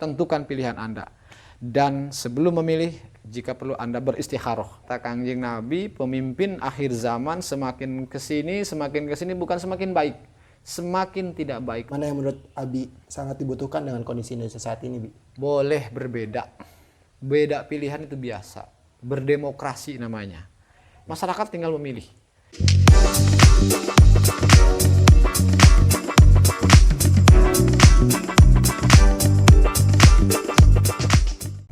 tentukan pilihan Anda. Dan sebelum memilih, jika perlu Anda beristikharah. Kata Kangjeng Nabi, pemimpin akhir zaman semakin kesini bukan semakin baik, semakin tidak baik. Mana yang menurut Abi sangat dibutuhkan dengan kondisi Indonesia saat ini, Bi? Boleh berbeda. Beda pilihan itu biasa. Berdemokrasi namanya. Masyarakat tinggal memilih.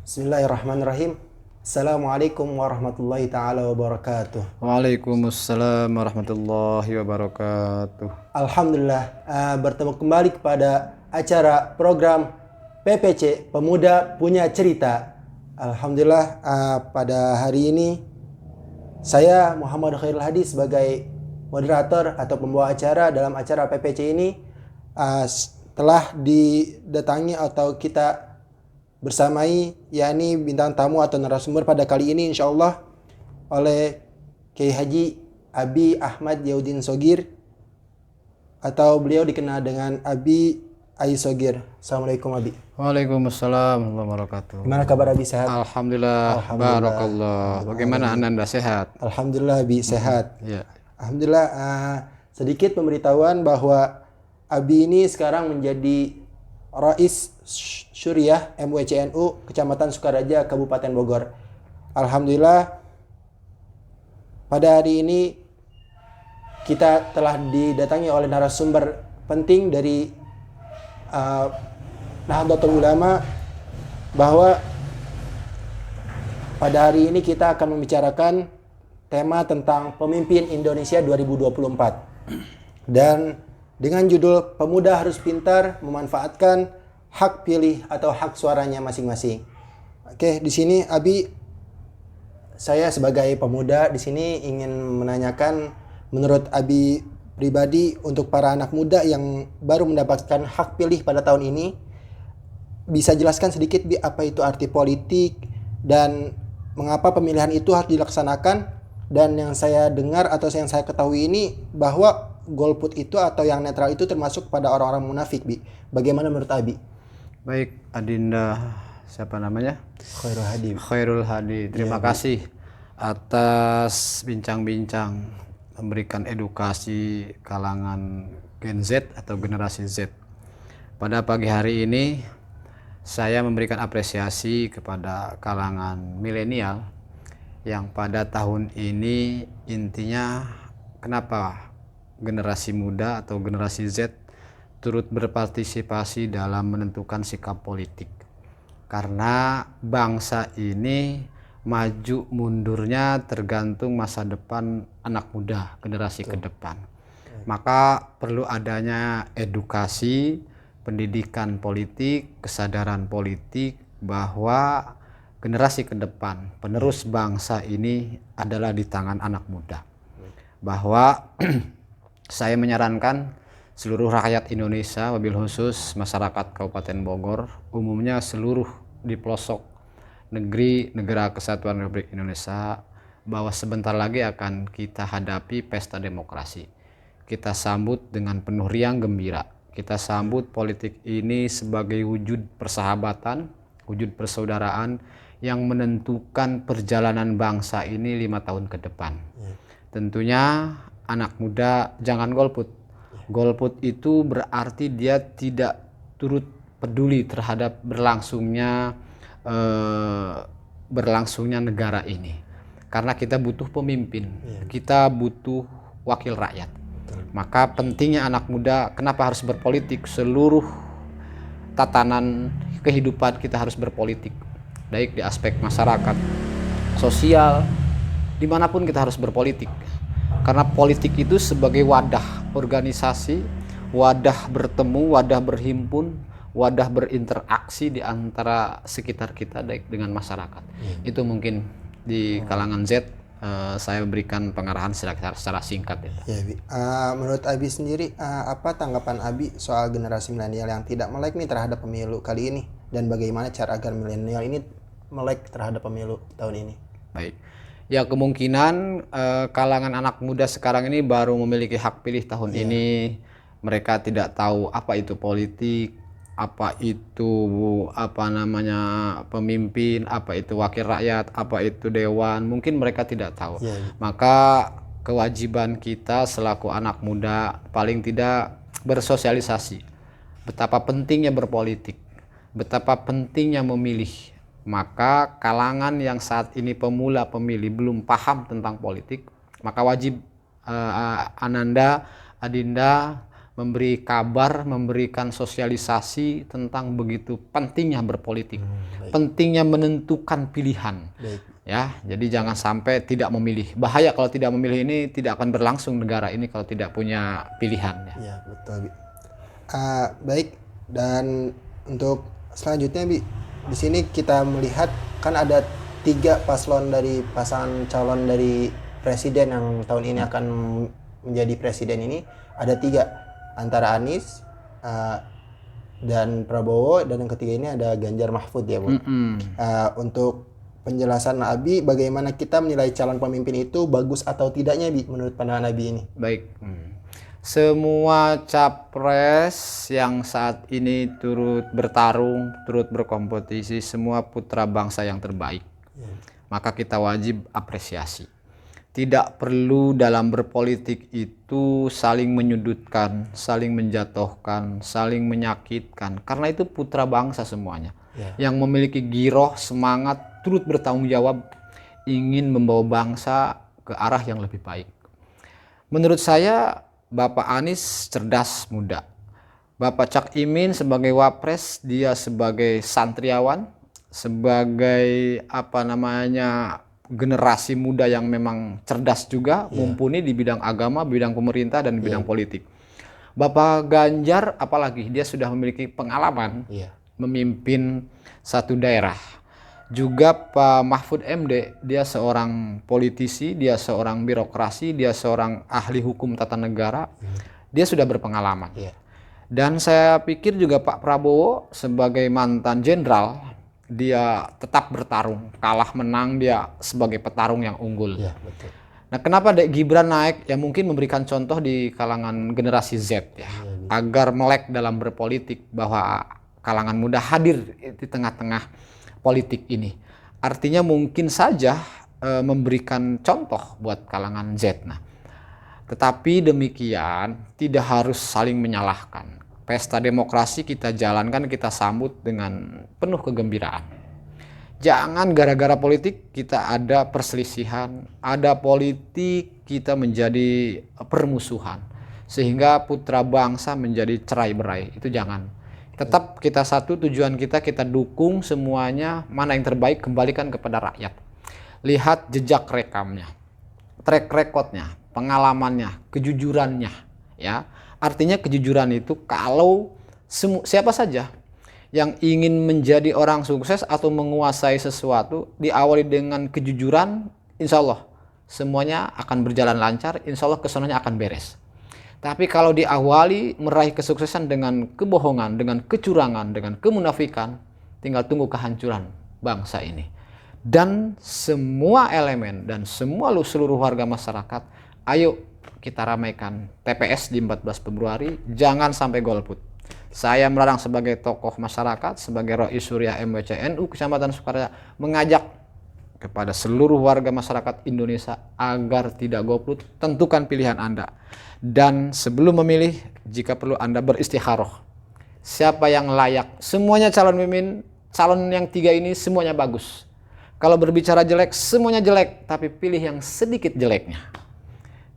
Bismillahirrahmanirrahim. Assalamualaikum warahmatullahi ta'ala wabarakatuh. Waalaikumsalam warahmatullahi wabarakatuh. Alhamdulillah, bertemu kembali kepada acara program PPC Pemuda Punya Cerita. Alhamdulillah, pada hari ini saya Muhammad Khairul Hadi sebagai moderator atau pembawa acara dalam acara PPC ini telah didatangi atau kita bersamai yakni bintang tamu atau narasumber pada kali ini insyaallah oleh Kiai Haji Abi Ahmad Yaudin Sogir atau beliau dikenal dengan Abi Ai Sogir. Assalamualaikum Abi. Waalaikumsalam warahmatullahi wabarakatuh. Gimana kabar Abi, sehat? Alhamdulillah. Barakallah. Bagaimana Anda sehat? Alhamdulillah Abi sehat. Ya. Alhamdulillah. Sedikit pemberitahuan bahwa Abi ini sekarang menjadi Rais Syuriah MUCNU Kecamatan Sukaraja Kabupaten Bogor. Alhamdulillah pada hari ini kita telah didatangi oleh narasumber penting dari Nahdlatul Ulama, bahwa pada hari ini kita akan membicarakan tema tentang pemimpin Indonesia 2024 dan dengan judul Pemuda Harus Pintar Memanfaatkan Hak Pilih atau Hak Suaranya Masing-masing. Oke, di sini Abi, saya sebagai pemuda di sini ingin menanyakan, menurut Abi pribadi untuk para anak muda yang baru mendapatkan hak pilih pada tahun ini, bisa jelaskan sedikit Bi, apa itu arti politik dan mengapa pemilihan itu harus dilaksanakan? Dan yang saya dengar atau yang saya ketahui ini bahwa golput itu atau yang netral itu termasuk pada orang-orang munafik, Bi. Bagaimana menurut Abi? Baik, Adinda, siapa namanya? Khairul Hadi. Khairul Hadi. Terima kasih atas bincang-bincang memberikan edukasi kalangan Gen Z atau generasi Z. Pada pagi hari ini saya memberikan apresiasi kepada kalangan milenial yang pada tahun ini intinya kenapa generasi muda atau generasi Z turut berpartisipasi dalam menentukan sikap politik. Karena bangsa ini maju mundurnya tergantung masa depan anak muda, generasi ke depan. Maka perlu adanya edukasi, pendidikan politik, kesadaran politik bahwa generasi ke depan, penerus bangsa ini adalah di tangan anak muda. Bahwa saya menyarankan seluruh rakyat Indonesia, wabil khusus masyarakat Kabupaten Bogor, umumnya seluruh di pelosok negara Kesatuan Republik Indonesia, bahwa sebentar lagi akan kita hadapi pesta demokrasi. Kita sambut dengan penuh riang gembira. Kita sambut politik ini sebagai wujud persahabatan, wujud persaudaraan yang menentukan perjalanan bangsa ini 5 tahun ke depan. Tentunya anak muda jangan golput. Golput itu berarti dia tidak turut peduli terhadap berlangsungnya negara ini. Karena kita butuh pemimpin, kita butuh wakil rakyat. Maka pentingnya anak muda, kenapa harus berpolitik? Seluruh tatanan kehidupan kita harus berpolitik. Baik di aspek masyarakat, sosial, dimanapun kita harus berpolitik. Karena politik itu sebagai wadah organisasi, wadah bertemu, wadah berhimpun, wadah berinteraksi di antara sekitar kita dengan masyarakat. Itu mungkin di kalangan Z saya berikan pengarahan secara singkat. Ya, Bi. Menurut Abi sendiri, apa tanggapan Abi soal generasi milenial yang tidak melek nih terhadap pemilu kali ini? Dan bagaimana cara agar milenial ini melek terhadap pemilu tahun ini? Baik. Ya, kemungkinan kalangan anak muda sekarang ini baru memiliki hak pilih tahun ini. Mereka tidak tahu apa itu politik, apa itu pemimpin, apa itu wakil rakyat, apa itu dewan, mungkin mereka tidak tahu. Maka kewajiban kita selaku anak muda paling tidak bersosialisasi betapa pentingnya berpolitik, betapa pentingnya memilih. Maka kalangan yang saat ini pemula pemilih belum paham tentang politik, maka wajib Ananda, Adinda memberi kabar, memberikan sosialisasi tentang begitu pentingnya berpolitik, pentingnya menentukan pilihan. Ya, jadi jangan sampai tidak memilih. Bahaya kalau tidak memilih, ini tidak akan berlangsung negara ini kalau tidak punya pilihan. Ya, betul, Bi. Baik, dan untuk selanjutnya, Bi, di sini kita melihat kan ada 3 paslon dari pasangan calon dari presiden yang tahun ini akan menjadi presiden ini. Ada 3, antara Anies dan Prabowo, dan yang ketiga ini ada Ganjar Mahfud ya, Bu. Untuk penjelasan Abi, bagaimana kita menilai calon pemimpin itu bagus atau tidaknya, Bi, menurut pandangan Abi ini? Baik. Semua capres yang saat ini turut bertarung, turut berkompetisi, semua putra bangsa yang terbaik. Maka kita wajib apresiasi. Tidak perlu dalam berpolitik itu saling menyudutkan, saling menjatuhkan, saling menyakitkan. Karena itu putra bangsa semuanya. Yang memiliki giroh, semangat, turut bertanggung jawab, ingin membawa bangsa ke arah yang lebih baik. Menurut saya, Bapak Anies cerdas muda. Bapak Cak Imin sebagai wapres, dia sebagai santriawan, sebagai generasi muda yang memang cerdas juga, mumpuni di bidang agama, bidang pemerintah, dan bidang politik. Bapak Ganjar apalagi, dia sudah memiliki pengalaman memimpin satu daerah. Juga Pak Mahfud MD, dia seorang politisi, dia seorang birokrasi, dia seorang ahli hukum tata negara, dia sudah berpengalaman. Dan saya pikir juga Pak Prabowo sebagai mantan jenderal, dia tetap bertarung, kalah menang dia sebagai petarung yang unggul. Betul. Nah, kenapa Dek Gibran naik? Ya mungkin memberikan contoh di kalangan generasi Z ya, agar melek dalam berpolitik, bahwa kalangan muda hadir di tengah-tengah politik ini. Artinya mungkin saja memberikan contoh buat kalangan Z. Nah, tetapi demikian tidak harus saling menyalahkan. Pesta demokrasi kita jalankan, kita sambut dengan penuh kegembiraan. Jangan gara-gara politik kita ada perselisihan, ada politik kita menjadi permusuhan, sehingga putra bangsa menjadi cerai-berai. Itu jangan. Tetap kita satu, tujuan kita dukung semuanya, mana yang terbaik kembalikan kepada rakyat. Lihat jejak rekamnya, track recordnya, pengalamannya, kejujurannya, ya. Artinya kejujuran itu kalau siapa saja yang ingin menjadi orang sukses atau menguasai sesuatu, diawali dengan kejujuran, insya Allah semuanya akan berjalan lancar, insya Allah kesananya akan beres. Tapi kalau diawali meraih kesuksesan dengan kebohongan, dengan kecurangan, dengan kemunafikan, tinggal tunggu kehancuran bangsa ini. Dan semua elemen dan seluruh warga masyarakat, ayo kita ramaikan TPS di 14 Februari, jangan sampai golput. Saya melarang sebagai tokoh masyarakat, sebagai Rois Surya MWC NU Kecamatan Sukarya, mengajak kepada seluruh warga masyarakat Indonesia agar tidak golput. Tentukan pilihan Anda. Dan sebelum memilih, jika perlu Anda beristikharah. Siapa yang layak? Semuanya calon pemimpin, calon yang 3 ini semuanya bagus. Kalau berbicara jelek, semuanya jelek, tapi pilih yang sedikit jeleknya.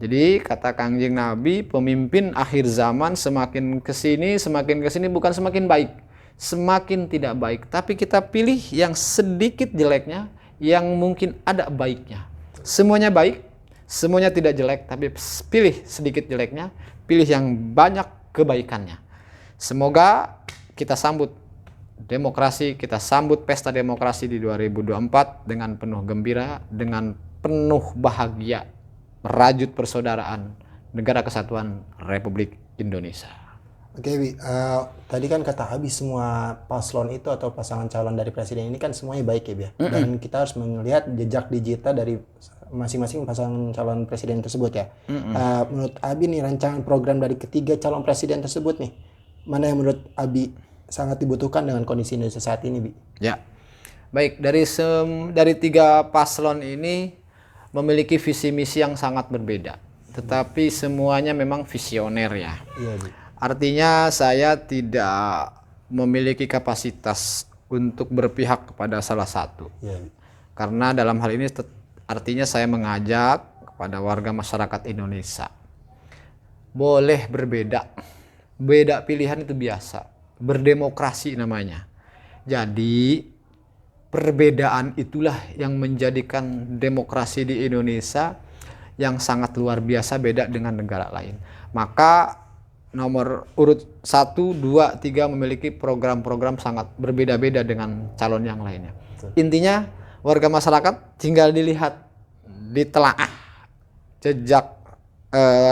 Jadi kata Kangjeng Nabi, pemimpin akhir zaman semakin kesini bukan semakin baik, semakin tidak baik. Tapi kita pilih yang sedikit jeleknya, yang mungkin ada baiknya. Semuanya baik, semuanya tidak jelek, tapi pilih sedikit jeleknya, pilih yang banyak kebaikannya. Semoga kita sambut demokrasi, kita sambut pesta demokrasi di 2024 dengan penuh gembira, dengan penuh bahagia, merajut persaudaraan Negara Kesatuan Republik Indonesia. Oke, Bi. Tadi kan kata Abi semua paslon itu atau pasangan calon dari presiden ini kan semuanya baik ya, Bi. Dan kita harus melihat jejak digital dari masing-masing pasangan calon presiden tersebut ya. Menurut Abi nih, rancangan program dari ketiga calon presiden tersebut nih, mana yang menurut Abi sangat dibutuhkan dengan kondisi Indonesia saat ini, Bi. Ya. Baik, dari tiga paslon ini memiliki visi misi yang sangat berbeda, tetapi semuanya memang visioner ya. Iya, Bi. Artinya saya tidak memiliki kapasitas untuk berpihak kepada salah satu. Iya, Bi. Karena dalam hal ini artinya saya mengajak kepada warga masyarakat Indonesia. Boleh berbeda. Beda pilihan itu biasa. Berdemokrasi namanya. Jadi perbedaan itulah yang menjadikan demokrasi di Indonesia yang sangat luar biasa beda dengan negara lain. Maka nomor urut 1, 2, 3 memiliki program-program sangat berbeda-beda dengan calon yang lainnya. Intinya warga masyarakat tinggal dilihat, ditelaah jejak,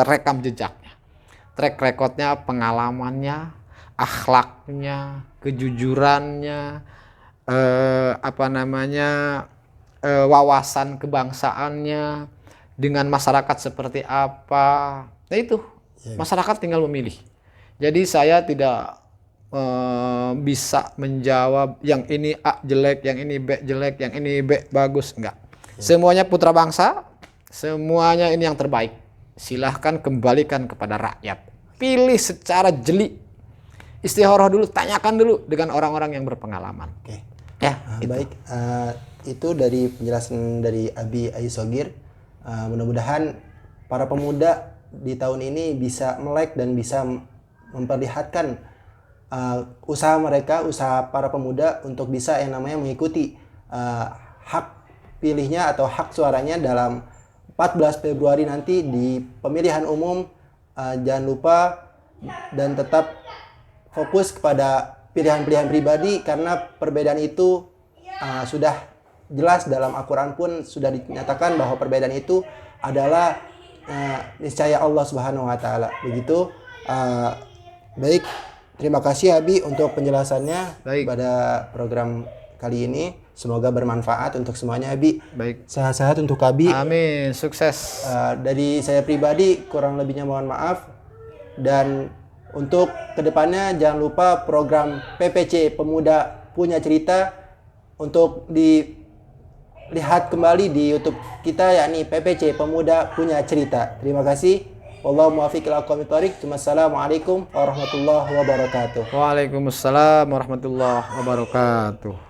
rekam jejaknya, track recordnya, pengalamannya, akhlaknya, kejujurannya, wawasan kebangsaannya dengan masyarakat seperti apa. Nah itu masyarakat tinggal memilih. Jadi saya tidak bisa menjawab yang ini A jelek, yang ini B jelek, yang ini B bagus, enggak. Semuanya putra bangsa, semuanya ini yang terbaik. Silahkan kembalikan kepada rakyat. Pilih secara jeli. Istikharah dulu, tanyakan dulu dengan orang-orang yang berpengalaman. Oke. Ya, Baik, itu dari penjelasan dari Abi Aisogir. Mudah-mudahan para pemuda di tahun ini bisa melek dan bisa memperlihatkan usaha mereka, usaha para pemuda untuk bisa yang namanya mengikuti hak pilihnya atau hak suaranya dalam 14 Februari nanti di pemilihan umum. Jangan lupa dan tetap fokus kepada pilihan-pilihan pribadi, karena perbedaan itu sudah jelas dalam Al-Quran pun sudah dinyatakan bahwa perbedaan itu adalah niscaya Allah Subhanahu wa taala. Begitu. Baik, terima kasih Abi untuk penjelasannya pada program kali ini. Semoga bermanfaat untuk semuanya, Abi. Baik. Sehat-sehat untuk Abi. Amin, sukses. Dari saya pribadi kurang lebihnya mohon maaf. Dan untuk kedepannya jangan lupa program PPC Pemuda Punya Cerita untuk dilihat kembali di YouTube kita, yakni PPC Pemuda Punya Cerita. Terima kasih. Wallahu muwaffiq ila aqwamit thoriq. Wassalamualaikum warahmatullahi wabarakatuh. Waalaikumsalam warahmatullahi wabarakatuh.